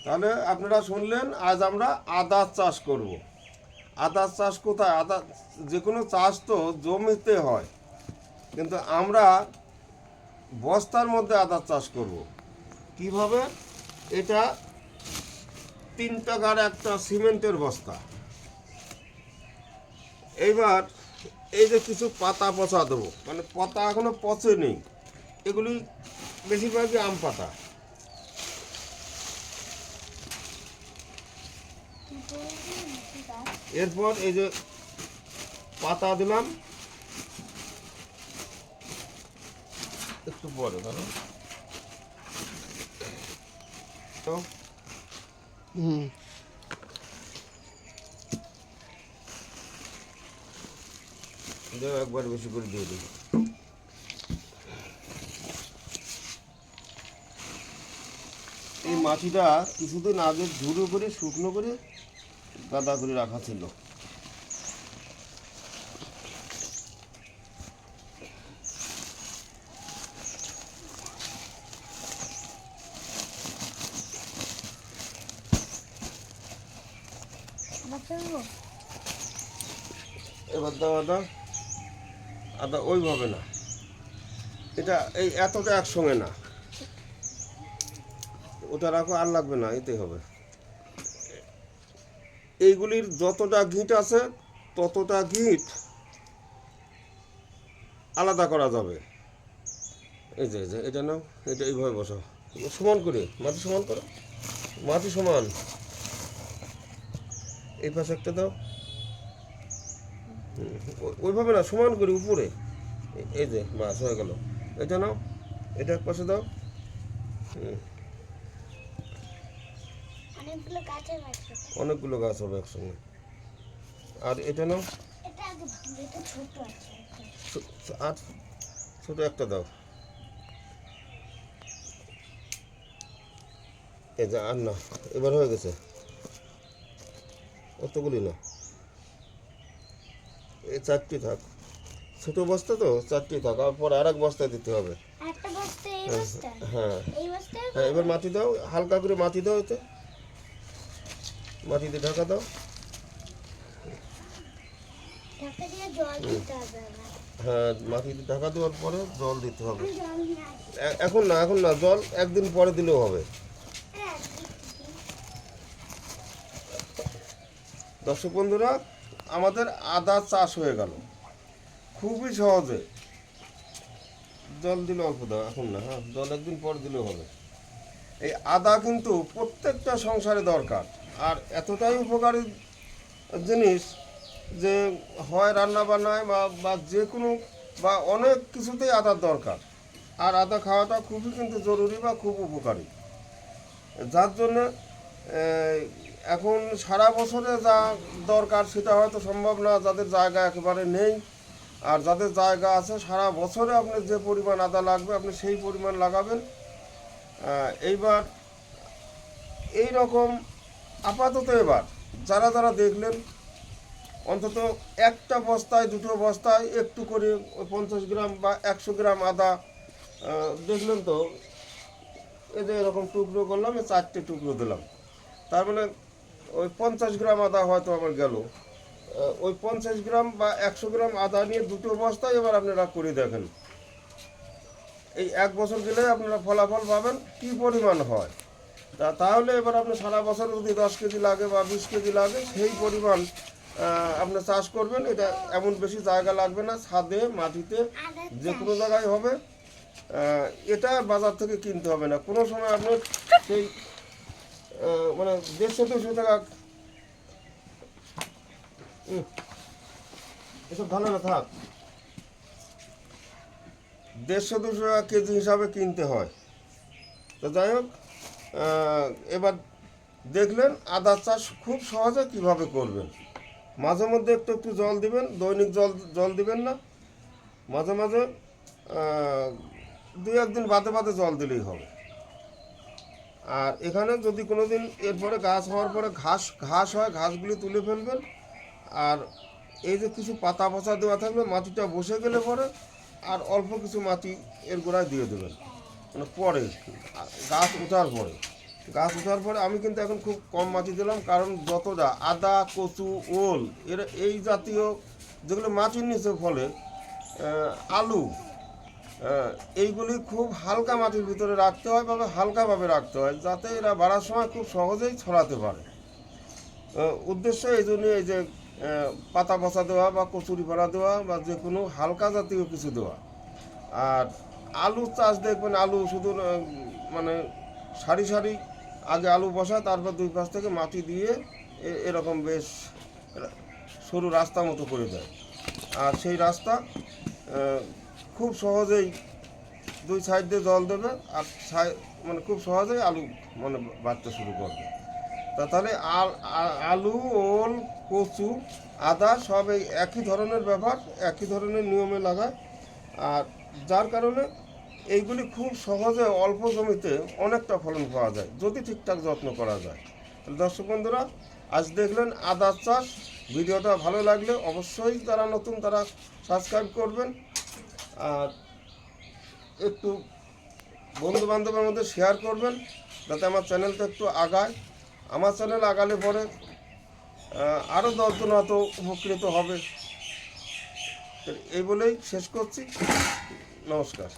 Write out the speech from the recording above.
তাহলে আপনারা শুনলেন, আজ আমরা আদা চাষ করব। আদা চাষ কোথায়? আদা যে কোনো চাষ তো জমিতে হয়, কিন্তু আমরা বস্তার মধ্যে আদা চাষ করব। কিভাবে? এটা 3 টাকার একটা সিমেন্টের বস্তা। এইবার এই যে কিছু পাতা পচা দেবো, মানে পাতা এখনো পচেনি, এগুলি বেশিরভাগই আম পাতা। এরপর এই যে পাতা দিলাম, একটু পরে ধরো তো একবার বেশি করে দিয়ে দিই। এই মাটিটা কিছুদিন আগে ঝুড়ো করে শুকনো করে গাদা করে রাখা ছিল। এবার দাও আদা। আদা ওইভাবে না, এটা এই এতটা একসঙ্গে না, ওটা রাখো, আর লাগবে না, এতে হবে। এইগুলির যতটা গিঁট আছে ততটা গিঁট আলাদা করা যাবে। এই যে এটা নাও, এটা এইভাবে বসাও, সমান করে মাটি সমান করো, মাটি সমান। এই পাশে একটা দাও, ওইভাবে না, সমান করে উপরে। এই যে বাস হয়ে গেল। এটা নাও, এটা এক পাশে দাও। অনেকগুলো গাছ হবে একসঙ্গে। আর এটা নাও, আর ছোট একটা দাও। এই যে আর না, এবার হয়ে গেছে, অতগুলি না, এই 4টি থাক। ছোট বস্তা তো 4টি থাক, আর পরে আর এক বস্তায় দিতে হবে। হ্যাঁ হ্যাঁ, এবার মাটি দাও, হালকা করে মাটি দাও, এতে মাটি দিয়ে ঢাকা দাও। হ্যাঁ, মাটি দিয়ে ঢাকা দেওয়ার পরে জল দিতে হবে। এখন না, জল একদিন পরে দিলেও হবে। দর্শক বন্ধুরা, আমাদের আদা চাষ হয়ে গেল খুবই সহজে। জল দিলে অল্প দাও, এখন না, হ্যাঁ, জল একদিন পর দিলেও হবে। এই আদা কিন্তু প্রত্যেকটা সংসারে দরকার, আর এতটাই উপকারী জিনিস যে হয় রান্না বান্নায় বা যে কোনো বা অনেক কিছুতেই আদার দরকার। আর আদা খাওয়াটা খুবই কিন্তু জরুরি বা খুব উপকারী, যার জন্য এখন সারা বছরে যা দরকার সেটা হয়তো সম্ভব না, যাদের জায়গা একেবারে নেই। আর যাদের জায়গা আছে, সারা বছরে আপনার যে পরিমাণ আদা লাগবে আপনি সেই পরিমাণ লাগাবেন। এইবার এই রকম আপাতত এবার যারা দেখলেন, অন্তত একটা বস্তায় 2টো বস্তায় একটু করে 50 গ্রাম বা 100 গ্রাম আদা দেখলেন তো, এই যে এরকম টুকরো করলাম, 4টে টুকরো দিলাম, তার মানে ওই 50 গ্রাম আদা হয়তো আমার গেল। ওই 50 গ্রাম বা 100 গ্রাম আদা নিয়ে 2টো বস্তায় এবার আপনারা করে দেখেন, এই 1 বছর গেলে আপনারা ফলাফল পাবেন কী পরিমাণ হয়। তাহলে এবার আপনি সারা বছর যদি 10 কেজি লাগে বা 20 কেজি লাগে, সেই পরিমাণ আপনি চাষ করবেন। এটা এমন বেশি জায়গা লাগবে না, ছাদে মাটিতে যে কোনো জায়গায় হবে। এটা বাজার থেকে কিনতে হবে না কোনো সময়। আপনার সেই মানে 150-200 টাকা, এসব ভালো না থাক, 150-200 টাকা কেজি হিসাবে কিনতে হয়। তো যাই হোক, এবার দেখলেন আদা চাষ খুব সহজে কিভাবে করবেন। মাঝে মধ্যে একটু জল দিবেন, দৈনিক জল দিবেন না, মাঝে মাঝে 2-1 দিন বাদে জল দিলেই হবে। আর এখানে যদি কোনো দিন এরপরে গাছ হওয়ার পরে ঘাস হয়, ঘাসগুলি তুলে ফেলবেন। আর এই যে কিছু পাতা পচা দেওয়া থাকবে, মাটিটা বসে গেলে পরে আর অল্প কিছু মাটি এর গোড়ায় দিয়ে দেবেন। মানে পরে গাছ ওঠার পরে আমি কিন্তু এখন খুব কম মাটি দিলাম, কারণ যতটা আদা, কচু, ওল এই জাতীয় যেগুলো মাটির নিচে ফলে, আলু, এইগুলি খুব হালকা মাটির ভিতরে রাখতে হয় বা হালকাভাবে রাখতে হয়, যাতে এরা বাড়ার সময় খুব সহজেই ছড়াতে পারে। উদ্দেশ্য এই জন্য এই যে পাতা পচা দেওয়া বা কচুরি পানা দেওয়া বা যে কোনো হালকা জাতীয় কিছু দেওয়া। আর আলু চাষ দেখবেন, আলু শুধু মানে সারি সারি আগে আলু বসায়, তারপর দুই পাশ থেকে মাটি দিয়ে এরকম বেশ সরু রাস্তা মতো করে দেয়। আর সেই রাস্তা খুব সহজেই দুই সাইড দিয়ে জল দেবে, আর মানে খুব সহজেই আলু মানে বাড়তে শুরু করবে। তাহলে আলু, ওল, কচু, আদা সব এই একই ধরনের ব্যাপার, একই ধরনের নিয়মে লাগায়। আর যার কারণে এইগুলি খুব সহজে অল্প জমিতে অনেকটা ফলন পাওয়া যায় যদি ঠিকঠাক যত্ন করা যায়। দর্শক বন্ধুরা, আজ দেখলেন আদা চাষ। ভিডিওটা ভালো লাগলে অবশ্যই যারা নতুন তারা সাবস্ক্রাইব করবেন, আর একটু বন্ধু বান্ধবের মধ্যে শেয়ার করবেন, যাতে আমার চ্যানেলটা একটু আগায়। আমার চ্যানেল আগালে পরে আরও 10 জন হয়তো উপকৃত হবে। এই বলেই শেষ করছি। নমস্কার।